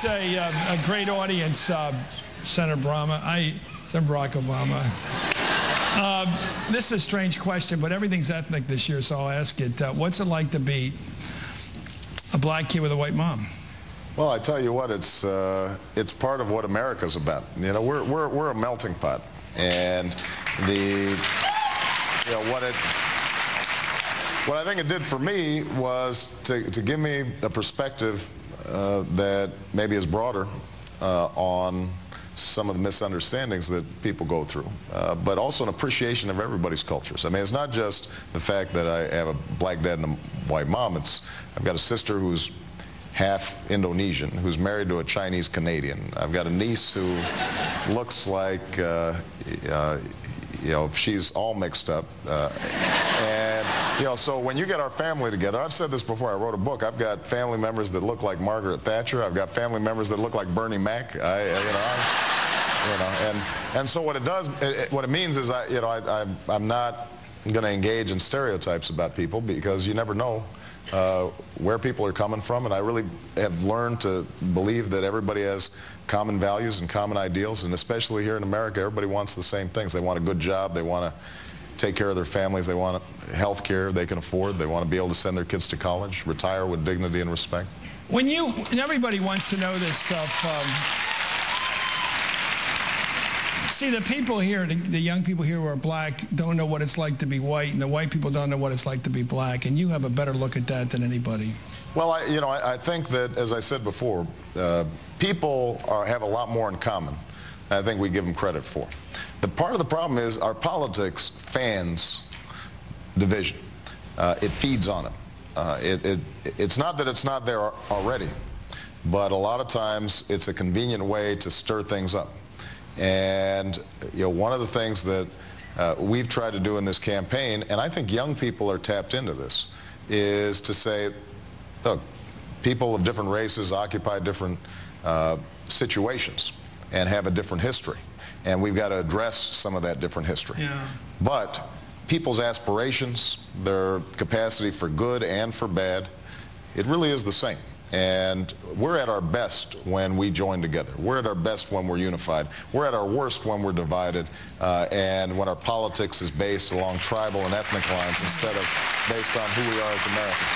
is a great audience, Senator Barack Obama. This is a strange question, but everything's ethnic this year, so I'll ask it. What's it like to be a black kid with a white mom? Well, I tell you what, it's part of what America's about. You know, we're a melting pot, and what I think it did for me was to give me a perspective that maybe is broader on some of the misunderstandings that people go through, but also an appreciation of everybody's cultures. I mean, it's not just the fact that I have a black dad and a white mom. I've got a sister who's half Indonesian, who's married to a Chinese Canadian. I've got a niece who looks like, you know, she's all mixed up. And, you know, so when you get our family together, I've said this before, I wrote a book, I've got family members that look like Margaret Thatcher, I've got family members that look like Bernie Mac, and so what it does, what it means is, I'm not going to engage in stereotypes about people, because you never know where people are coming from, and I really have learned to believe that everybody has common values and common ideals, and especially here in America, everybody wants the same things. They want a good job, they want to take care of their families, they want health care they can afford, they want to be able to send their kids to college, retire with dignity and respect. And everybody wants to know this stuff. See, the people here, the young people here who are black don't know what it's like to be white, and the white people don't know what it's like to be black, and you have a better look at that than anybody. Well, I think that, as I said before, people have a lot more in common than I think we give them credit for. The part of the problem is our politics fans division. It feeds on it. It's not that it's not there already, but a lot of times it's a convenient way to stir things up. And one of the things that we've tried to do in this campaign, and I think young people are tapped into this, is to say, look, people of different races occupy different situations and have a different history. And we've got to address some of that different history. Yeah. But people's aspirations, their capacity for good and for bad, it really is the same. And we're at our best when we join together. We're at our best when we're unified. We're at our worst when we're divided, and when our politics is based along tribal and ethnic lines instead of based on who we are as Americans.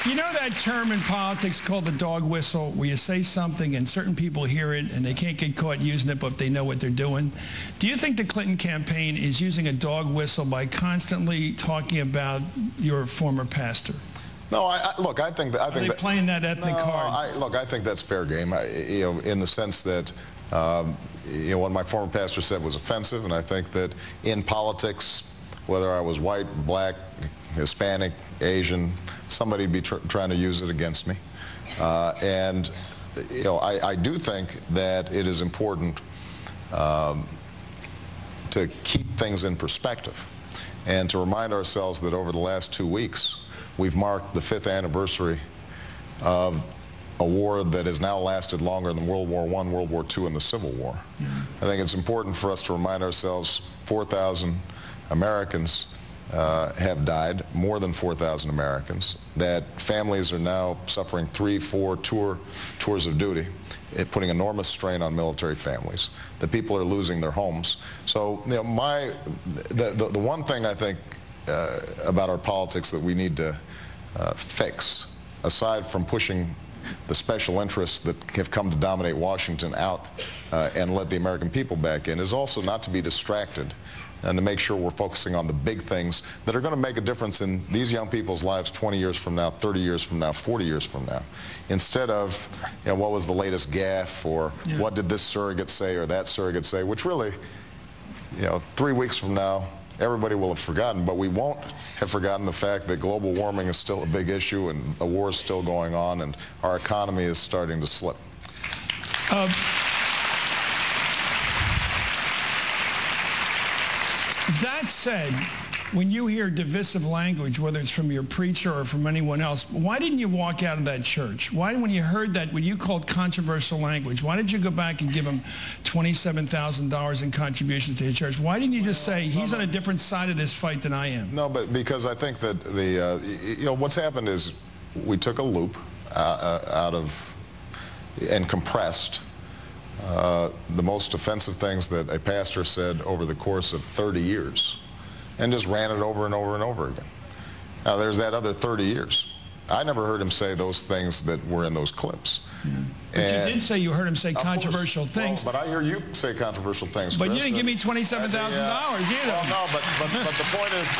You know that term in politics called the dog whistle, where you say something and certain people hear it and they can't get caught using it, but they know what they're doing? Do you think the Clinton campaign is using a dog whistle by constantly talking about your former pastor? No, look, I think that... Are they playing that ethnic card? Look, I think that's fair game, in the sense that, what my former pastor said was offensive, and I think that in politics, whether I was white, black, Hispanic, Asian, somebody would be trying to use it against me. And I do think that it is important to keep things in perspective and to remind ourselves that over the last 2 weeks, we've marked the 5th anniversary of a war that has now lasted longer than World War I, World War II, and the Civil War. Yeah. I think it's important for us to remind ourselves 4,000 Americans have died, more than 4,000 Americans, that families are now suffering 3, 4 tours of duty, putting enormous strain on military families, that people are losing their homes. So the one thing I think about our politics that we need to fix, aside from pushing the special interests that have come to dominate Washington out and let the American people back in, is also not to be distracted and to make sure we're focusing on the big things that are going to make a difference in these young people's lives 20 years from now, 30 years from now, 40 years from now, instead of what was the latest gaffe, or what did this surrogate say or that surrogate say, which really, 3 weeks from now, everybody will have forgotten, but we won't have forgotten the fact that global warming is still a big issue, and a war is still going on, and our economy is starting to slip. That said, when you hear divisive language, whether it's from your preacher or from anyone else, why didn't you walk out of that church? Why, when you heard that, when you called controversial language, why did you go back and give him $27,000 in contributions to your church? Why didn't you just say, he's on a different side of this fight than I am? No, but because I think that what's happened is we took a loop and compressed the most offensive things that a pastor said over the course of 30 years and just ran it over and over and over again. Now, there's that other 30 years. I never heard him say those things that were in those clips. Yeah. But you did say you heard him say controversial things. Well, but I hear you say controversial things, But Chris, you didn't give me $27,000 either. Well, no, but the point is,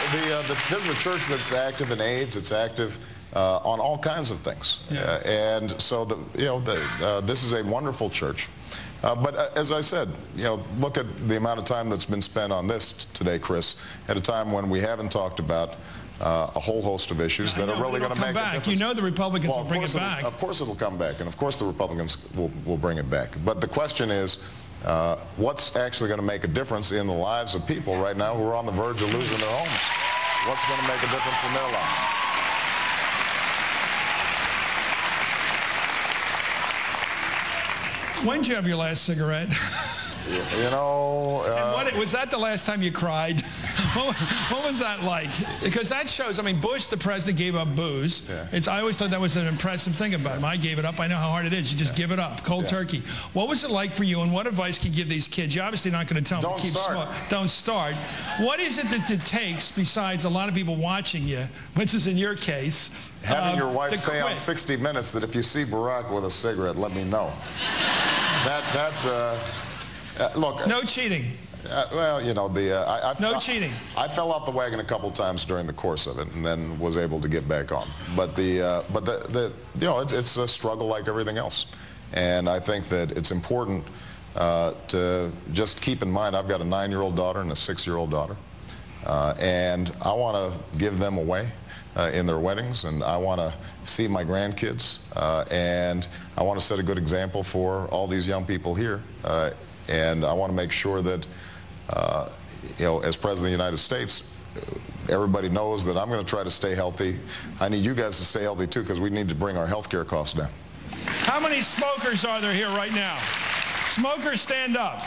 this is a church that's active in AIDS. It's active on all kinds of things. Yeah. And so, this is a wonderful church. But as I said, look at the amount of time that's been spent on this today, Chris, at a time when we haven't talked about a whole host of issues that are really going to make a difference. You know the Republicans will bring it back. Of course it'll come back, and of course the Republicans will bring it back. But the question is, what's actually going to make a difference in the lives of people right now who are on the verge of losing their homes? What's going to make a difference in their lives? When did you have your last cigarette? You know... and was that the last time you cried? What was that like? Because that shows, I mean, Bush, the president, gave up booze. Yeah. I always thought that was an impressive thing about him. I gave it up. I know how hard it is. You just give it up, cold turkey. What was it like for you, and what advice can you give these kids? You're obviously not going to tell them to keep smoking. Don't start. What is it that it takes, besides a lot of people watching you, which is in your case, having your wife say on 60 Minutes that if you see Barack with a cigarette, let me know. Look. No cheating. Well, you know, no cheating. I fell off the wagon a couple times during the course of it, and then was able to get back on. But it's a struggle like everything else, and I think that it's important to just keep in mind. I've got a 9-year-old daughter and a 6-year-old daughter, and I want to give them away in their weddings, and I want to see my grandkids, and I want to set a good example for all these young people here. And I want to make sure that, as President of the United States, everybody knows that I'm going to try to stay healthy. I need you guys to stay healthy, too, because we need to bring our health care costs down. How many smokers are there here right now? Smokers, stand up.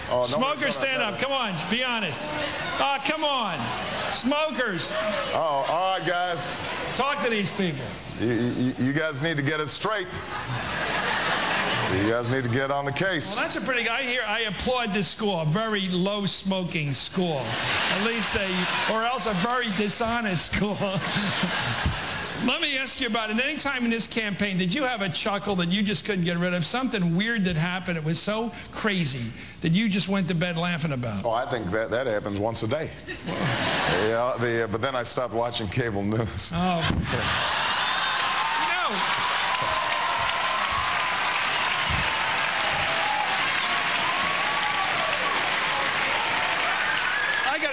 Oh, smokers, stand up. Come on, be honest. Come on. Smokers. Oh, all right, guys. Talk to these people. You guys need to get it straight. You guys need to get on the case. Well, that's a pretty good. I applaud this school, a very low smoking school. At least or else a very dishonest school. Let me ask you about it. Any time in this campaign, did you have a chuckle that you just couldn't get rid of? Something weird that happened, it was so crazy that you just went to bed laughing about? Oh, I think that happens once a day. But then I stopped watching cable news. Oh.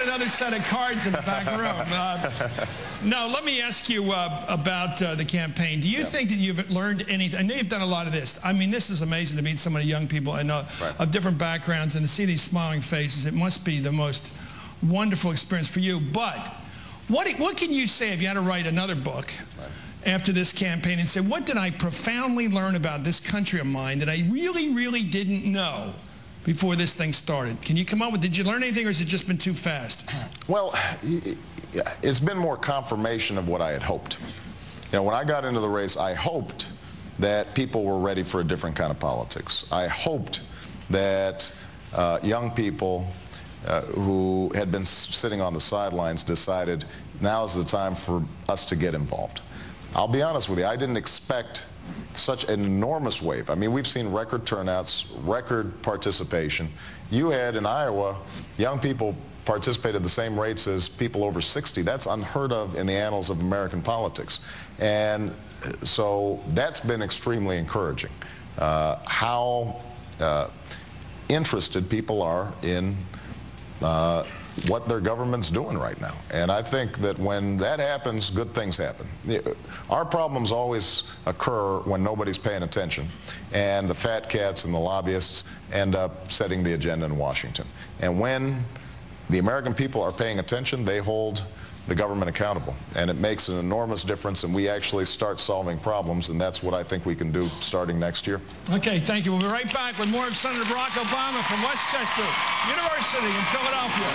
Another set of cards in the back room. No, let me ask you about the campaign. Do you think that you've learned anything? I know you've done a lot of this. I mean, this is amazing to meet so many young people and of different backgrounds and to see these smiling faces. It must be the most wonderful experience for you. But what can you say if you had to write another book after this campaign and say, what did I profoundly learn about this country of mine that I really, really didn't know before this thing started? Can you come up with, did you learn anything, or has it just been too fast? Well, it's been more confirmation of what I had hoped. When I got into the race, I hoped that people were ready for a different kind of politics. I hoped that young people who had been sitting on the sidelines decided now's the time for us to get involved. I'll be honest with you, I didn't expect such an enormous wave. I mean, we've seen record turnouts, record participation. You had in Iowa, young people participated at the same rates as people over 60. That's unheard of in the annals of American politics. And so that's been extremely encouraging. How interested people are in what their government's doing right now. And I think that when that happens, good things happen. Our problems always occur when nobody's paying attention, and the fat cats and the lobbyists end up setting the agenda in Washington. And when the American people are paying attention, they hold the government accountable, and it makes an enormous difference, and we actually start solving problems, and that's what I think we can do starting next year. Okay, thank you. We'll be right back with more of Senator Barack Obama from Westchester University in Philadelphia.